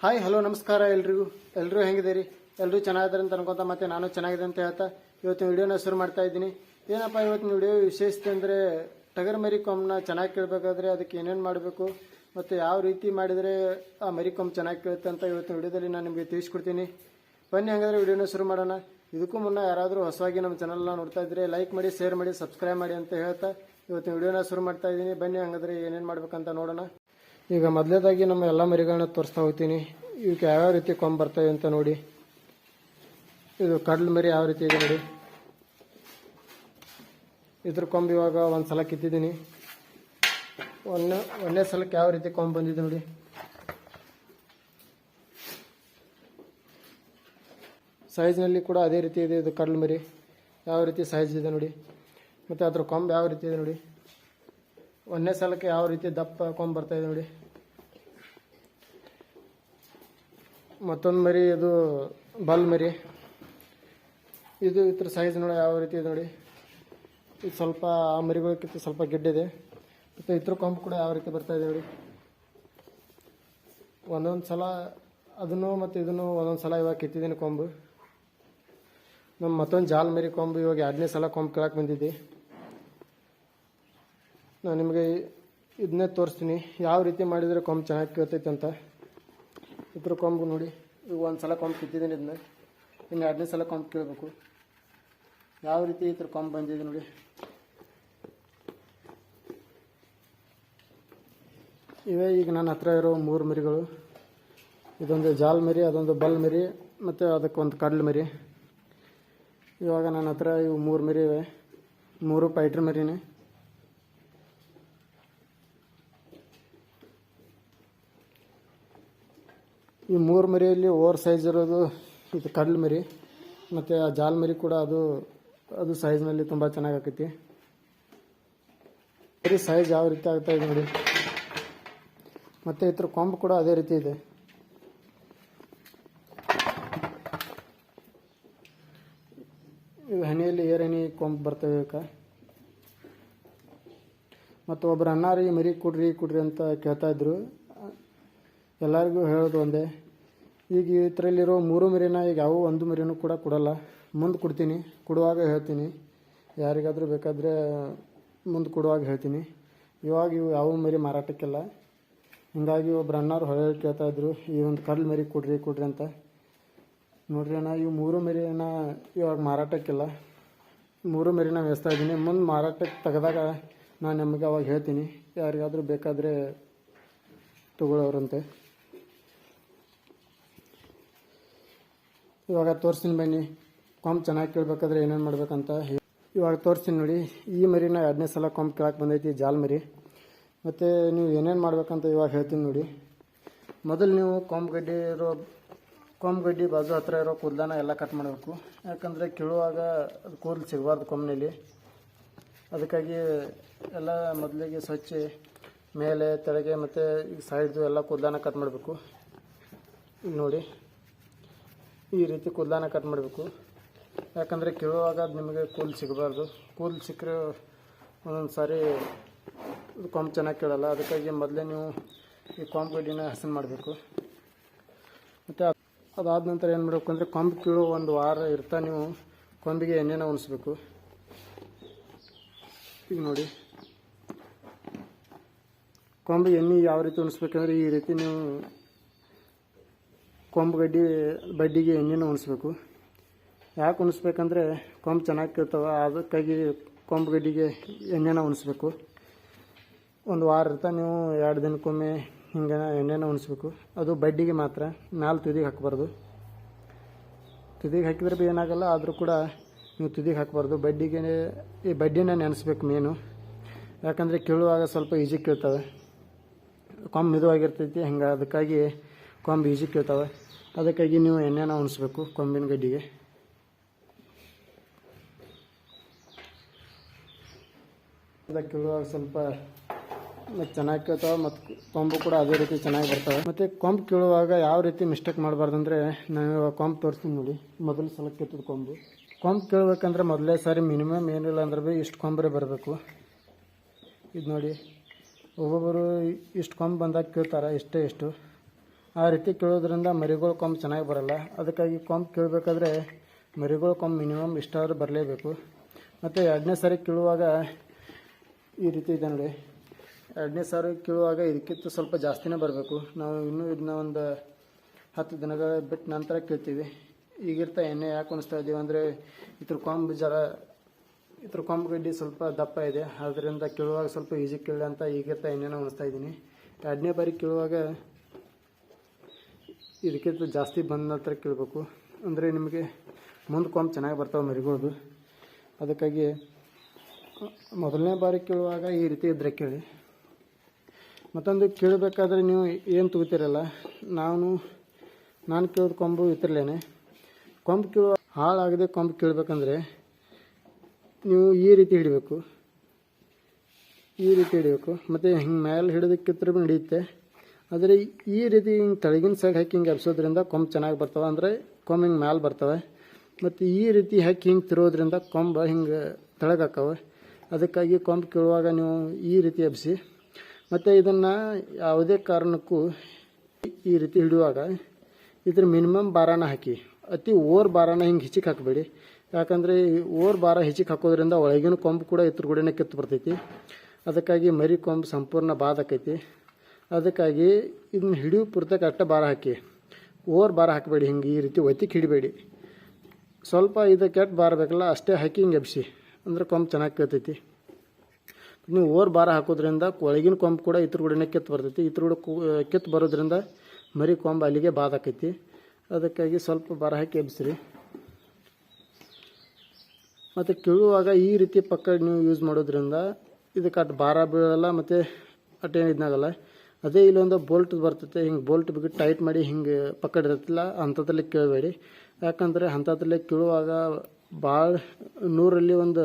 Hi hello ನಮಸ್ಕಾರ ಎಲ್ಲರೂ ಹೆಂಗಿದ್ದೀರಿ? ಎಲ್ಲರೂ ಚೆನ್ನಾಗಿದ್ದಾರೆ ಅಂತ ಅನ್ಕೊಂತ ಮತ್ತೆ ನಾನು ಚೆನ್ನಾಗಿದೆ ಅಂತ ಹೇಳ್ತಾ ಇವತ್ತಿನ ವಿಡಿಯೋನ ಶುರು ಮಾಡ್ತಾ ಇದ್ದೀನಿ. ಏನಪ್ಪ ಇವತ್ತಿನ ವಿಡಿಯೋ ವಿಶೇಷತೆ ಅಂದರೆ ಟಗರ್ ಮರಿ ಕೊಂಬನ್ನ ಚೆನ್ನಾಗಿ ಕೇಳಬೇಕಾದ್ರೆ ಅದಕ್ಕೆ ಏನೇನು ಮಾಡಬೇಕು ಮತ್ತು ಯಾವ ರೀತಿ ಮಾಡಿದರೆ ಆ ಮರಿ ಕೊಂಬ್ ಚೆನ್ನಾಗಿ ಕೇಳುತ್ತೆ ಅಂತ ಇವತ್ತಿನ ವಿಡಿಯೋದಲ್ಲಿ ನಾನು ನಿಮಗೆ ತಿಳಿಸ್ಕೊಡ್ತೀನಿ. ಬನ್ನಿ ಹಾಗಾದರೆ ವಿಡಿಯೋನ ಶುರು ಮಾಡೋಣ. ಇದಕ್ಕೂ ಮುನ್ನ ಯಾರಾದರೂ ಹೊಸವಾಗಿ ನಮ್ಮ ಚಾನಲ್ನ ನೋಡ್ತಾ ಇದ್ದರೆ ಲೈಕ್ ಮಾಡಿ, ಶೇರ್ ಮಾಡಿ, ಸಬ್ಸ್ಕ್ರೈಬ್ ಮಾಡಿ ಅಂತ ಹೇಳ್ತಾ ಇವತ್ತಿನ ವಿಡಿಯೋನ ಶುರು ಮಾಡ್ತಾ ಇದ್ದೀನಿ. ಬನ್ನಿ ಹಾಗಾದರೆ ಏನೇನು ಮಾಡ್ಬೇಕಂತ ನೋಡೋಣ. ಈಗ ಮೊದಲೇದಾಗಿ ನಮ್ಮ ಎಲ್ಲ ಮರಿಗಳನ್ನ ತೋರಿಸ್ತಾ ಹೋಗ್ತೀನಿ. ಇವಕ್ಕೆ ಯಾವ್ಯಾವ ರೀತಿ ಕೊಂಬ್ ಬರ್ತವೆ ಅಂತ ನೋಡಿ. ಇದು ಕಡ್ಲು ಮರಿ ಯಾವ ರೀತಿ ಇದೆ ನೋಡಿ. ಇದ್ರ ಕೊಂಬ್ ಇವಾಗ ಒಂದು ಸಲ ಕಿತ್ತಿದ್ದೀನಿ. ಒಂದೇ ಸಲಕ್ಕೆ ಯಾವ ರೀತಿ ಕೊಂಬ್ ಬಂದಿದೆ ನೋಡಿ. ಸೈಜ್ನಲ್ಲಿ ಕೂಡ ಅದೇ ರೀತಿ ಇದೆ. ಇದು ಕಡ್ಲು ಮರಿ ಯಾವ ರೀತಿ ಸೈಜ್ ಇದೆ ನೋಡಿ. ಮತ್ತು ಅದ್ರ ಕೊಂಬ್ ಯಾವ ರೀತಿ ಇದೆ ನೋಡಿ. ಒಂದೇ ಸಲಕ್ಕೆ ಯಾವ ರೀತಿ ದಪ್ಪ ಕೊಂಬ್ ಬರ್ತಾ ಇದೆ ನೋಡಿ. ಮತ್ತೊಂದು ಮರಿ ಇದು ಬಲ್ ಮರಿ. ಇದು ಇದ್ರ ಸೈಜ್ ನೋಡಿ ಯಾವ ರೀತಿ ಇದೆ ನೋಡಿ. ಇದು ಸ್ವಲ್ಪ ಆ ಮರಿಗಳಕ್ಕಿಂತ ಸ್ವಲ್ಪ ಗಿಡ್ಡಿದೆ. ಮತ್ತು ಇದ್ರ ಕೊಂಬ್ ಕೂಡ ಯಾವ ರೀತಿ ಬರ್ತಾ ಇದೆ ನೋಡಿ. ಒಂದೊಂದು ಸಲ ಅದನ್ನು ಮತ್ತು ಇದನ್ನು ಒಂದೊಂದು ಸಲ ಇವಾಗ ಕಿತ್ತಿದ್ದೀನಿ ಕೊಂಬು. ನಮ್ಮ ಮತ್ತೊಂದು ಜಾಲ್ ಮರಿ ಕೊಂಬು ಇವಾಗ 2ನೇ ಸಲ ಕೊಂಬು ಕೇಳಕ್ಕೆ ಬಂದಿದ್ದೆ. ನಾನು ನಿಮಗೆ ಇದನ್ನೇ ತೋರಿಸ್ತೀನಿ ಯಾವ ರೀತಿ ಮಾಡಿದರೆ ಕೊಂಬು ಚೆನ್ನಾಗಿ ಕೇಳ್ತೈತೆ ಅಂತ. ಇದ್ರ ಕೊಂಬು ನೋಡಿ. ಈಗ ಒಂದು ಸಲ ಕೊಂಬು ಕಿತ್ತಿದ್ದೀನಿ. ಇದನ್ನ ಇನ್ನು 2ನೇ ಸಲ ಕೊಂಬು ಕೇಳಬೇಕು. ಯಾವ ರೀತಿ ಇದ್ರ ಕೊಂಬು ಬಂದಿದೆ ನೋಡಿ. ಇವೇ ಈಗ ನನ್ನ ಹತ್ರ ಇರೋ 3 ಮರಿಗಳು. ಇದೊಂದು ಜಾಲ್ ಮರಿ, ಅದೊಂದು ಬಲ್ ಮರಿ, ಮತ್ತು ಅದಕ್ಕೊಂದು ಕಡ್ಲು ಮರಿ. ಇವಾಗ ನನ್ನ ಹತ್ರ ಇವು 3 ಮರಿ ಇವೆ. 3 ಪೈಟ್ರ್ ಮರಿನೇ. ಈ 3 ಮರಿಯಲ್ಲಿ ಓವರ್ ಸೈಜ್ ಇರೋದು ಇದು ಕಡ್ಲು ಮರಿ, ಮತ್ತು ಆ ಜಾಲ್ ಮರಿ ಕೂಡ ಅದು ಸೈಜ್ನಲ್ಲಿ ತುಂಬ ಚೆನ್ನಾಗಿ ಆಕೈತಿ. ಮರಿ ಸೈಜ್ ಯಾವ ರೀತಿ ಆಗ್ತಾ ಇದೆ ನೋಡಿ. ಮತ್ತು ಇದ್ರ ಕೊಂಬು ಕೂಡ ಅದೇ ರೀತಿ ಇದೆ. ಇದು ಹನಿಯಲ್ಲಿ ಏರಣಿ ಕೊಂಬು ಬರ್ತವೆ ಇವಕ್ಕೆ. ಮತ್ತು ಒಬ್ಬರು ಅಣ್ಣಾರಿ ಮರಿ ಕೊಡ್ರಿ ಅಂತ ಕೇಳ್ತಾ ಇದ್ರು. ಎಲ್ಲರಿಗೂ ಹೇಳೋದು ಒಂದೇ, ಈಗ ಇದರಲ್ಲಿರೋ 3 ಮರಿನ ಈಗ ಯಾವ ಒಂದು ಮರಿನೂ ಕೂಡ ಕೊಡಲ್ಲ. ಮುಂದೆ ಕೊಡ್ತೀನಿ, ಕೊಡುವಾಗ ಹೇಳ್ತೀನಿ. ಯಾರಿಗಾದರೂ ಬೇಕಾದರೆ ಮುಂದೆ ಕೊಡುವಾಗ ಹೇಳ್ತೀನಿ. ಇವಾಗ ಇವು ಯಾವ ಮರಿ ಮಾರಾಟಕ್ಕಿಲ್ಲ. ಹೀಗಾಗಿ ಒಬ್ರು ಅಣ್ಣಾರು ಹೊಳೆ ಕೇಳ್ತಾಯಿದ್ರು, ಈ ಒಂದು ಕಡ್ಲು ಮರಿ ಕೊಡ್ರಿ ಅಂತ. ನೋಡ್ರಿ ಅಣ್ಣ, ಇವು 3 ಮರಿನ ಇವಾಗ ಮಾರಾಟಕ್ಕಿಲ್ಲ. 3 ಮರಿನ ಮೇಯಿಸ್ತಾ ಇದ್ದೀನಿ. ಮುಂದೆ ಮಾರಾಟಕ್ಕೆ ತೆಗೆದಾಗ ನಾನು ನಿಮಗೆ ಅವಾಗ ಹೇಳ್ತೀನಿ. ಯಾರಿಗಾದರೂ ಬೇಕಾದರೆ ತಗೊಳ್ಳೋರಂತೆ. ಇವಾಗ ತೋರಿಸ್ತೀನಿ ಬನ್ನಿ ಕೊಂಬು ಚೆನ್ನಾಗಿ ಕೇಳಬೇಕಾದ್ರೆ ಏನೇನು ಮಾಡ್ಬೇಕಂತ. ಇವಾಗ ತೋರಿಸ್ತೀನಿ ನೋಡಿ. ಈ ಮರಿನ 2ನೇ ಸಲ ಕೊಂಬು ಕೇಳಕ್ಕೆ ಬಂದೈತಿ, ಜಾಲ್ ಮರಿ. ಮತ್ತು ನೀವು ಏನೇನು ಮಾಡ್ಬೇಕಂತ ಇವಾಗ ಹೇಳ್ತೀನಿ ನೋಡಿ. ಮೊದಲು ನೀವು ಕೊಂಬು ಗಡ್ಡಿ ಬಾಜು ಹತ್ರ ಇರೋ ಕೂದಲನ್ನ ಎಲ್ಲ ಕಟ್ ಮಾಡಬೇಕು. ಯಾಕಂದರೆ ಕೀಳುವಾಗ ಅದು ಕೂದಲು ಸಿಗಬಾರ್ದು ಕೊಂಬಿನಲ್ಲಿ. ಅದಕ್ಕಾಗಿ ಎಲ್ಲ ಮೊದಲಿಗೆ ಸ್ವಚ್ಛ ಮೇಲೆ ತೆಳಗೆ ಮತ್ತು ಈ ಸೈಡ್ದು ಎಲ್ಲ ಕೂದಲನ್ನ ಕಟ್ ಮಾಡಬೇಕು. ಈಗ ನೋಡಿ, ಈ ರೀತಿ ಕೂದಲನ್ನ ಕಟ್ ಮಾಡಬೇಕು. ಯಾಕಂದರೆ ಕೀಳುವಾಗ ಅದು ನಿಮಗೆ ಕೂದಲು ಸಿಗಬಾರ್ದು. ಕೂದಲು ಸಿಕ್ಕರೆ ಒಂದೊಂದು ಸಾರಿ ಕೊಂಬು ಚೆನ್ನಾಗಿ ಕೇಳಲ್ಲ. ಅದಕ್ಕಾಗಿ ಮೊದಲೇ ನೀವು ಈ ಕೊಂಬು ಗಡ್ಡಿನ ಹಸನು ಮಾಡಬೇಕು. ಮತ್ತು ಅದಾದ ನಂತರ ಏನು ಮಾಡಬೇಕು ಅಂದರೆ ಕೊಂಬು ಕೀಳು 1 ವಾರ ಇರ್ತಾ ನೀವು ಕೊಂಬಿಗೆ ಎಣ್ಣೆನ ಉಣಿಸ್ಬೇಕು. ಈಗ ನೋಡಿ, ಕೊಂಬಿಗೆ ಎಣ್ಣೆ ಯಾವ ರೀತಿ ಉಣಿಸ್ಬೇಕಂದ್ರೆ ಈ ರೀತಿ ನೀವು ಕೊಂಬು ಬಡ್ಡಿಗೆ ಎಣ್ಣೆನ ಉಣಿಸ್ಬೇಕು. ಯಾಕೆ ಉಣಿಸ್ಬೇಕಂದ್ರೆ ಕೊಂಬು ಚೆನ್ನಾಗಿ ಕೇಳ್ತಾವೆ. ಅದಕ್ಕಾಗಿ ಕೊಂಬು ಗಡ್ಡಿಗೆ ಎಣ್ಣೆನ ಉಣಿಸ್ಬೇಕು. 1 ವಾರ ಇರ್ತಾ ನೀವು 2 ದಿನಕ್ಕೊಮ್ಮೆ ಹಿಂಗೆ ಎಣ್ಣೆನ ಉಣಿಸ್ಬೇಕು. ಅದು ಬಡ್ಡಿಗೆ ಮಾತ್ರ, ಮ್ಯಾಲೆ ತುದಿಗೆ ಹಾಕಬಾರ್ದು. ತುದಿಗೆ ಹಾಕಿದ್ರೆ ಭೀ ಏನಾಗಲ್ಲ, ಆದರೂ ಕೂಡ ನೀವು ತುದಿಗೆ ಹಾಕಬಾರ್ದು. ಈ ಬಡ್ಡಿನ ನೆನೆಸ್ಬೇಕು ಮೇನು. ಯಾಕಂದರೆ ಕೀಳುವಾಗ ಸ್ವಲ್ಪ ಈಜಿ ಕೇಳ್ತವೆ. ಕೊಂಬು ಮಿದುವಾಗಿರ್ತೈತಿ, ಹಂಗೆ ಅದಕ್ಕಾಗಿ ಕೊಂಬು ಈಜಿ ಕೇಳ್ತವೆ. ಅದಕ್ಕಾಗಿ ನೀವು ಎಣ್ಣೆನ ಉಣಿಸ್ಬೇಕು ಕೊಂಬಿನ ಗಡ್ಡಿಗೆ. ಅದಕ್ಕೆ ಕೀಳುವಾಗ ಸ್ವಲ್ಪ ಚೆನ್ನಾಗಿ ಕೇಳ್ತಾವೆ ಮತ್ತು ಕೊಂಬು ಕೂಡ ಅದೇ ರೀತಿ ಚೆನ್ನಾಗಿ ಬರ್ತವೆ. ಮತ್ತು ಕೊಂಬು ಕೀಳುವಾಗ ಯಾವ ರೀತಿ ಮಿಸ್ಟೇಕ್ ಮಾಡಬಾರ್ದು ಅಂದರೆ, ನಾನು ಇವಾಗ ಕೊಂಬು ತೋರಿಸ್ತೀನಿ ನೋಡಿ. ಮೊದಲು ಸಲ ಕಿತ್ತದ ಕೊಂಬು ಕೇಳಬೇಕಂದ್ರೆ ಮೊದಲೇ ಸಾರಿ ಮಿನಿಮಮ್ ಏನಿಲ್ಲ ಅಂದ್ರೆ ಭೀ ಇಷ್ಟು ಕೊಂಬರೇ ಬರಬೇಕು. ಇದು ನೋಡಿ, ಒಬ್ಬೊಬ್ಬರು ಇಷ್ಟು ಕೊಂಬು ಬಂದಾಗ ಕೇಳ್ತಾರೆ, ಇಷ್ಟು ಆ ರೀತಿ ಕೀಳೋದ್ರಿಂದ ಮರಿಗಳ ಕೊಂಬು ಚೆನ್ನಾಗಿ ಬರಲ್ಲ. ಅದಕ್ಕಾಗಿ ಕೊಂಬು ಕೀಳಬೇಕಾದ್ರೆ ಮರಿಗಳ ಕೊಂಬು ಮಿನಿಮಮ್ ಇಷ್ಟಾದ್ರೂ ಬರಲೇಬೇಕು. ಮತ್ತು ಎರಡನೇ ಸಾರಿ ಕೀಳುವಾಗ ಈ ರೀತಿ ಇದೆ ನೋಡಿ, ಎರಡನೇ ಸಾರಿ ಕೀಳುವಾಗ ಇದಕ್ಕಿಂತ ಸ್ವಲ್ಪ ಜಾಸ್ತಿನೇ ಬರಬೇಕು. ನಾವು ಇನ್ನೂ ಇದನ್ನ ಒಂದು 10 ದಿನಗಳ ಬಿಟ್ಟು ನಂತರ ಕೀಳ್ತೀವಿ. ಈಗಿರ್ತಾ ಎಣ್ಣೆ ಯಾಕೆ ಅನಿಸ್ತಾ ಇದ್ದೀವಿ ಅಂದರೆ ಇದ್ರ ಕೊಂಬು ಗಡ್ಡಿ ಸ್ವಲ್ಪ ದಪ್ಪ ಇದೆ, ಅದರಿಂದ ಕೀಳುವಾಗ ಸ್ವಲ್ಪ ಈಜಿ ಕೀಳಿ ಅಂತ ಈಗಿರ್ತಾ ಎಣ್ಣೆನ ಅನಿಸ್ತಾ ಇದ್ದೀನಿ. ಎರಡನೇ ಬಾರಿ ಕೀಳುವಾಗ ಇದಕ್ಕಿಂತ ಜಾಸ್ತಿ ಬಂದ ನಂತರ ಕೀಳಬೇಕು, ಅಂದರೆ ನಿಮಗೆ ಮುಂದೆ ಕೊಂಬು ಚೆನ್ನಾಗಿ ಬರ್ತಾವೆ ಮರಿಗಳದು. ಅದಕ್ಕಾಗಿ ಮೊದಲನೇ ಬಾರಿ ಕೀಳುವಾಗ ಈ ರೀತಿ ಇದ್ದರೆ ಕೇಳಿ. ಮತ್ತೊಂದು ಕೀಳಬೇಕಾದ್ರೆ ನೀವು ಏನು ತಗೋತೀರಲ್ಲ, ನಾನು ಕೀಳೋದು ಕೊಂಬು ಇತ್ತಿರಲೇನೆ. ಕೊಂಬು ಕೀಳುವ ಹಾಳಾಗದೆ ಕೊಂಬು ಕೀಳಬೇಕಂದ್ರೆ ನೀವು ಈ ರೀತಿ ಹಿಡಿಬೇಕು, ಮತ್ತು ಹಿಂಗೆ ಮೇಲೆ ಹಿಡಿದಕ್ಕಿತ್ರ ಹಿಡಿಯುತ್ತೆ. ಆದರೆ ಈ ರೀತಿ ಹಿಂಗೆ ತಳಗಿನ ಸೈಡ್ ಹಾಕಿ ಹಿಂಗೆ ಎಬ್ಸೋದ್ರಿಂದ ಕೊಂಬು ಚೆನ್ನಾಗಿ ಬರ್ತವೆ, ಅಂದರೆ ಕೊಂಬು ಹಿಂಗೆ ಮ್ಯಾಲೆ ಬರ್ತವೆ. ಮತ್ತು ಈ ರೀತಿ ಹಾಕಿ ಹಿಂಗೆ ತಿರೋದ್ರಿಂದ ಕೊಂಬು ಹಿಂಗೆ ತೆಳಗಾಕವೆ. ಅದಕ್ಕಾಗಿ ಕೊಂಬು ಕೀಳುವಾಗ ನೀವು ಈ ರೀತಿ ಎಬ್ಬಿಸಿ. ಮತ್ತು ಇದನ್ನು ಯಾವುದೇ ಕಾರಣಕ್ಕೂ ಈ ರೀತಿ ಹಿಡಿಯುವಾಗ ಇದ್ರ ಮಿನಿಮಮ್ ಭಾರನ ಹಾಕಿ, ಅತಿ ಓವರ್ ಭಾರನ ಹಿಂಗೆ ಹೆಚ್ಚಿಗೆ ಹಾಕಬೇಡಿ. ಯಾಕಂದರೆ ಓವರ್ ಭಾರ ಹೆಚ್ಚಿಗೆ ಹಾಕೋದ್ರಿಂದ ಒಳಗಿನ ಕೊಂಬು ಕೂಡ ಇದ್ರ ಕೂಡನೇ ಕಿತ್ತು ಬರ್ತೈತಿ. ಅದಕ್ಕಾಗಿ ಮರಿ ಕೊಂಬು ಸಂಪೂರ್ಣ ಬಾದಾಕೈತಿ. ಅದಕ್ಕಾಗಿ ಇದನ್ನ ಹಿಡಿಯೋ ಪೂರ್ತಕ್ಕೆ ಅಷ್ಟೇ ಭಾರ ಹಾಕಿ, ಓವರ್ ಭಾರ ಹಾಕಬೇಡಿ. ಹಿಂಗೆ ಈ ರೀತಿ ಒತ್ತಿಗೆ ಹಿಡಿಬೇಡಿ, ಸ್ವಲ್ಪ ಇದಕ್ಕೆ ಎಷ್ಟು ಭಾರ ಬೇಕಲ್ಲ ಅಷ್ಟೇ ಹಾಕಿ ಹಿಂಗೆ ಎಬ್ಬಿಸಿ, ಅಂದರೆ ಕೊಂಬು ಚೆನ್ನಾಗಿ ಕೇಳ್ತೈತಿ. ನೀವು ಓವರ್ ಭಾರ ಹಾಕೋದ್ರಿಂದ ಒಳಗಿನ ಕೊಂಬು ಕೂಡ ಇದ್ರ ಕೂಡನೇ ಕಿತ್ತು ಬರ್ತೈತಿ. ಇದ್ರ ಕೂಡ ಕಿತ್ತು ಬರೋದ್ರಿಂದ ಮರಿ ಕೊಂಬು ಅಲ್ಲಿಗೆ ಬಾದಾಕೈತಿ. ಅದಕ್ಕಾಗಿ ಸ್ವಲ್ಪ ಭಾರ ಹಾಕಿ ಎಬ್ಬಿಸ್ರಿ. ಮತ್ತು ಕೀಳುವಾಗ ಈ ರೀತಿ ಪಕ್ಕಡ್ ನೀವು ಯೂಸ್ ಮಾಡೋದ್ರಿಂದ ಇದಕ್ಕೆ ಅಷ್ಟು ಭಾರ ಬೀಳಲ್ಲ ಮತ್ತು ಅಟ್ಟೇನು ಇದಾಗಲ್ಲ. ಅದೇ ಇಲ್ಲೊಂದು ಬೋಲ್ಟ್ ಬರ್ತೈತೆ, ಹಿಂಗೆ ಬೋಲ್ಟ್ ಬಿಟ್ಟು ಟೈಟ್ ಮಾಡಿ ಹಿಂಗೆ ಪಕ್ಕಡ್ ಇರುತ್ತಲ್ಲ ಅಂಥದ್ರಲ್ಲಿ ಕೀಳಬೇಡಿ. ಯಾಕಂದರೆ ಅಂಥದ್ರಲ್ಲಿ ಕೀಳುವಾಗ ಭಾಳ 100ರಲ್ಲಿ ಒಂದು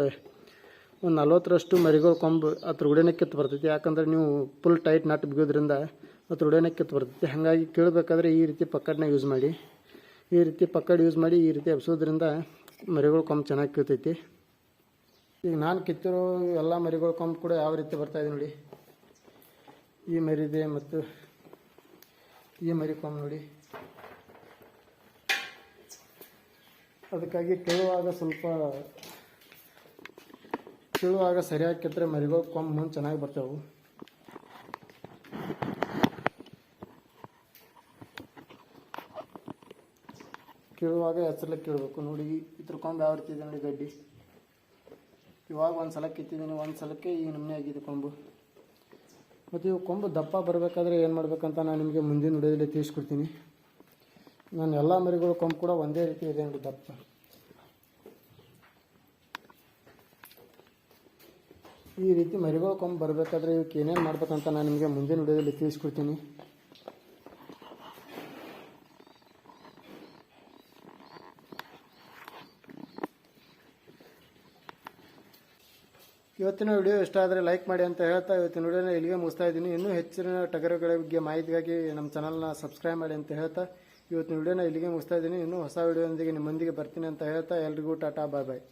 40ರಷ್ಟು ಮರಿಗಳ ಕೊಂಬು ಅದ್ರ ಉಡೇನೆ ಕಿತ್ತು ಬರ್ತೈತಿ. ಯಾಕಂದರೆ ನೀವು ಫುಲ್ ಟೈಟ್ ನಟ್ ಬಿಗೋದ್ರಿಂದ ಅದ್ರ ಉಡೇನೆ ಕಿತ್ತು ಬರ್ತೈತಿ. ಹಾಗಾಗಿ ಕೀಳಬೇಕಾದ್ರೆ ಈ ರೀತಿ ಪಕ್ಕಡನ್ನ ಯೂಸ್ ಮಾಡಿ, ಈ ರೀತಿ ಎಬ್ಸೋದ್ರಿಂದ ಮರಿಗಳ ಕೊಂಬು ಚೆನ್ನಾಗಿ ಕೀಳ್ತೈತಿ. ಈಗ ನಾನು ಕಿತ್ತಿರೋ ಎಲ್ಲ ಮರಿಗಳ ಕೊಂಬು ಕೂಡ ಯಾವ ರೀತಿ ಬರ್ತಾಯಿದೆ ನೋಡಿ. ಈ ಮರಿದೆ ಮತ್ತು ಈ ಮರಿ ಕೊಂಬು ನೋಡಿ. ಅದಕ್ಕಾಗಿ ಕೀಳುವಾಗ ಸರಿಯಾಗಿ ಕಿತ್ತರೆ ಮರಿಗಳು ಕೊಂಬು ಮುಂದೆ ಚೆನ್ನಾಗಿ ಬರ್ತಾವೆ. ಕೀಳುವಾಗ ಎಚ್ಚರಲೆ ಕೀಳಬೇಕು. ನೋಡಿ ಇದ್ರ ಕೊಂಬು ಯಾವ ರೀತಿ ಇದೆ ನೋಡಿ ಗಡ್ಡಿ. ಇವಾಗ ಒಂದು ಸಲ ಕಿತ್ತಿದ್ದೀನಿ, ಒಂದು ಸಲಕ್ಕೆ ಈ ನಮೂನೆ ಆಗಿದೆ ಕೊಂಬು. ಮತ್ತು ಇವು ಕೊಂಬು ದಪ್ಪ ಬರಬೇಕಾದ್ರೆ ಏನು ಮಾಡಬೇಕಂತ ನಾನು ನಿಮಗೆ ಮುಂದಿನ ವಿಡಿಯೋದಲ್ಲಿ ತಿಳಿಸ್ಕೊಡ್ತೀನಿ. ನಾನು ಎಲ್ಲ ಮರಿಗಳ ಕೊಂಬು ಕೂಡ ಒಂದೇ ರೀತಿ ಇದೆ ನೋಡಿ ದಪ್ಪ. ಈ ರೀತಿ ಮರಿಗಳ ಕೊಂಬು ಬರಬೇಕಾದ್ರೆ ಇವಕ್ಕೆ ಏನೇನು ಮಾಡ್ಬೇಕಂತ ನಾನು ನಿಮಗೆ ಮುಂದಿನ ವಿಡಿಯೋದಲ್ಲಿ ತಿಳಿಸ್ಕೊಡ್ತೀನಿ. ಇವತ್ತಿನ ವಿಡಿಯೋ ಇಷ್ಟ ಆದರೆ ಲೈಕ್ ಮಾಡಿ ಅಂತ ಹೇಳ್ತಾ ಇವತ್ತಿನ ವಿಡಿಯೋನ ಇಲ್ಲಿಗೆ ಮುಗಿಸ್ತಾ ಇದ್ದೀನಿ. ಇನ್ನೂ ಹೆಚ್ಚಿನ ಟಗರುಗಳ ಬಗ್ಗೆ ಮಾಹಿತಿಗಾಗಿ ನಮ್ಮ ಚಾನಲ್ನ ಸಬ್ಸ್ಕ್ರೈಬ್ ಮಾಡಿ ಅಂತ ಹೇಳ್ತಾ ಇವತ್ತಿನ ವಿಡಿಯೋನ ಇಲ್ಲಿಗೆ ಮುಗಿಸ್ತಾ ಇದ್ದೀನಿ. ಇನ್ನೂ ಹೊಸ ವಿಡಿಯೋದೊಂದಿಗೆ ನಿಮ್ಮೊಂದಿಗೆ ಬರ್ತೀನಿ ಅಂತ ಹೇಳ್ತಾ ಎಲ್ರಿಗೂ ಟಾಟಾ ಬಾಯ್ ಬಾಯ್.